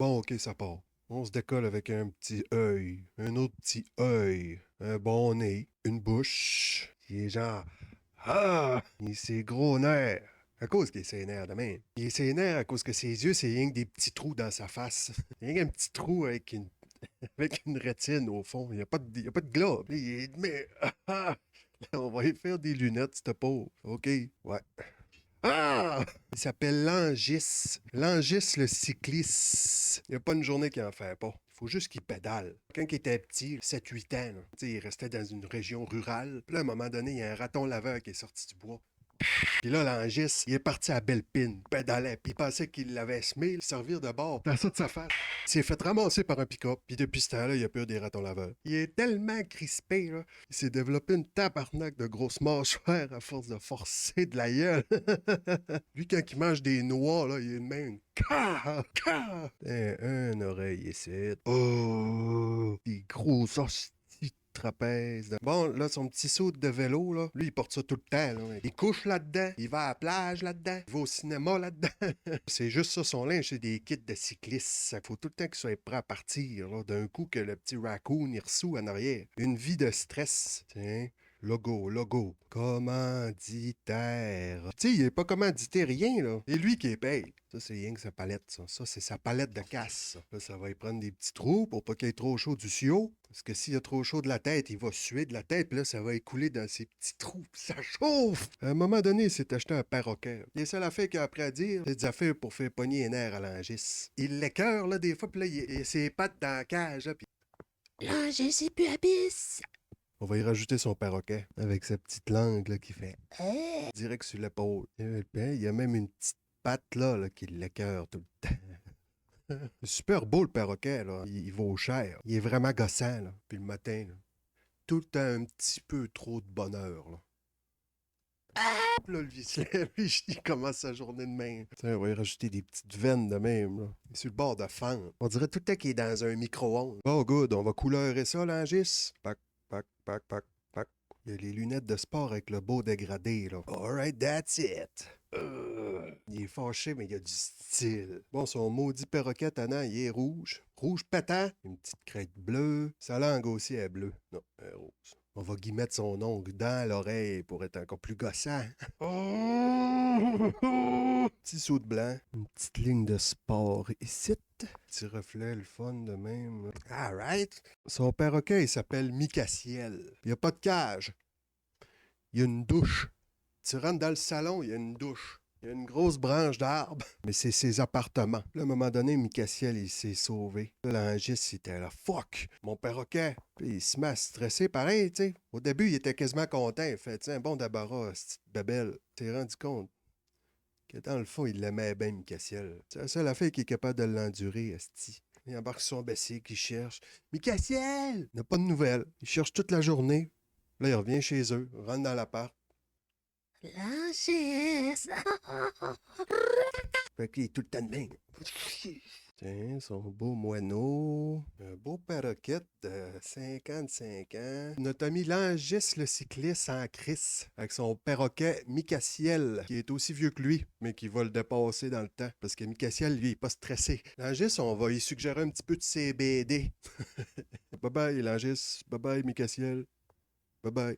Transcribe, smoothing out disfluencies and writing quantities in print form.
Bon, ok, ça part. On se décolle avec un petit œil, un autre petit œil, un bon nez, une bouche. Il est genre, ah! Il ses gros nerfs. À cause qu'il a ses nerfs de même. Il a ses nerfs à cause que ses yeux, c'est rien que des petits trous dans sa face. Rien qu'un petit trou avec une rétine au fond. Il y a pas de globe. Mais, on va y faire des lunettes, c'était pauvre. OK, ouais. Ah! Il s'appelle Langis. Langis le cycliste. Il n'y a pas une journée qu'il en fait pas. Il faut juste qu'il pédale. Quand il était petit, 7-8 ans, là, il restait dans une région rurale. Puis là, à un moment donné, il y a un raton laveur qui est sorti du bois. Puis là, l'Angis, il est parti à Belle-Pine, pédalait, puis il pensait qu'il l'avait semé, servir de bord, dans ça de sa face. Il s'est fait ramasser par un pick-up, puis depuis ce temps-là, il a peur des ratons laveurs. Il est tellement crispé, là, il s'est développé une tabarnak de grosses mâchoires à force de forcer de la gueule. Lui, quand il mange des noix, là, il est de même. Ka! Ka! Un oreille ici. Oh! Des gros os trapèze. Bon, là, son petit saut de vélo, là, lui, il porte ça tout le temps. Là. Il couche là-dedans, il va à la plage là-dedans, il va au cinéma là-dedans. C'est juste ça, son linge, c'est des kits de cyclistes. Il faut tout le temps qu'il soit prêt à partir. Là. D'un coup, que le petit raccoon, il ressout en arrière. Une vie de stress. Tiens. Logo. Commanditaire. Tu sais, il n'est pas commandité rien, là. C'est lui qui les paye. Ça, c'est rien que sa palette, ça. Ça, c'est sa palette de casse, ça. Là, ça va y prendre des petits trous pour pas qu'il y ait trop chaud du tuyau. Parce que s'il y a trop chaud de la tête, il va suer de la tête, puis là, ça va écouler dans ces petits trous, puis ça chauffe! À un moment donné, il s'est acheté un perroquet. Les seules affaires qu'il a appris à dire, c'est des affaires pour faire pogner les nerfs à l'angis. Il l'écœure, là, des fois, puis là, il a ses pattes dans la cage, là, puis... L'angis, c'est plus abysse! On va y rajouter son perroquet avec sa petite langue là, qui fait direct sur l'épaule. Il y a même une petite patte là qui l'écœure tout le temps. C'est super beau le perroquet, là. Il vaut cher. Il est vraiment gossant, là. Puis le matin, là, tout le temps un petit peu trop de bonheur, là. Puis là, lui, il se lève, il commence sa journée de même. Tiens, on va y rajouter des petites veines de même, là. Il est sur le bord de fente. On dirait tout le temps qu'il est dans un micro-ondes. Oh, good, on va couleurer ça, l'angis. Pac. Il y a les lunettes de sport avec le beau dégradé, là. Alright, that's it. Il est fâché, mais il a du style. Bon, son maudit perroquet tannant, il est rouge. Rouge pétant. Une petite crête bleue. Sa langue aussi est bleue. Non, elle est rose. On va y mettre son ongle dans l'oreille pour être encore plus gossant. Petit saut de blanc. Une petite ligne de sport ici. Petit reflet, le fun de même. Alright. Son perroquet, il s'appelle Micaciel. Il n'y a pas de cage. Il y a une douche. Tu rentres dans le salon, il y a une douche. Il y a une grosse branche d'arbre, mais c'est ses appartements. Là, à un moment donné, Micaciel, il s'est sauvé. Là, l'Angis, il était là, fuck, mon perroquet. Puis il se met à stresser pareil, tu sais. Au début, il était quasiment content. Il fait, tiens, bon d'abord, cette babelle. T'es rendu compte que dans le fond, il l'aimait bien, Micaciel. C'est la seule affaire qui est capable de l'endurer, esti. Il embarque sur son bassier, qui cherche. Micaciel! Il n'a pas de nouvelles. Il cherche toute la journée. Là, il revient chez eux, rentre dans l'appart. L'angis! Fait qu'il est tout le temps de même. Tiens, son beau moineau. Un beau perroquet de 55 ans. Notre ami Langis, le cycliste en crise, avec son perroquet Micaciel, qui est aussi vieux que lui, mais qui va le dépasser dans le temps. Parce que Micaciel, lui, il est pas stressé. Langis, on va y suggérer un petit peu de CBD. Bye bye, Langis. Bye bye, Micaciel. Bye bye.